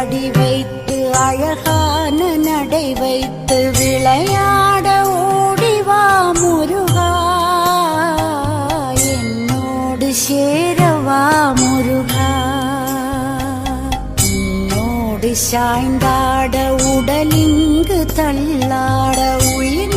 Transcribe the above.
அடி வைத்து அழகான நடை வைத்து விளையாட ஓடிவா முருகா, என்னோடு சேரவா முருகா. உன்னோடு சாய்ந்தாட உடலிங்கு தள்ளாட உயிர்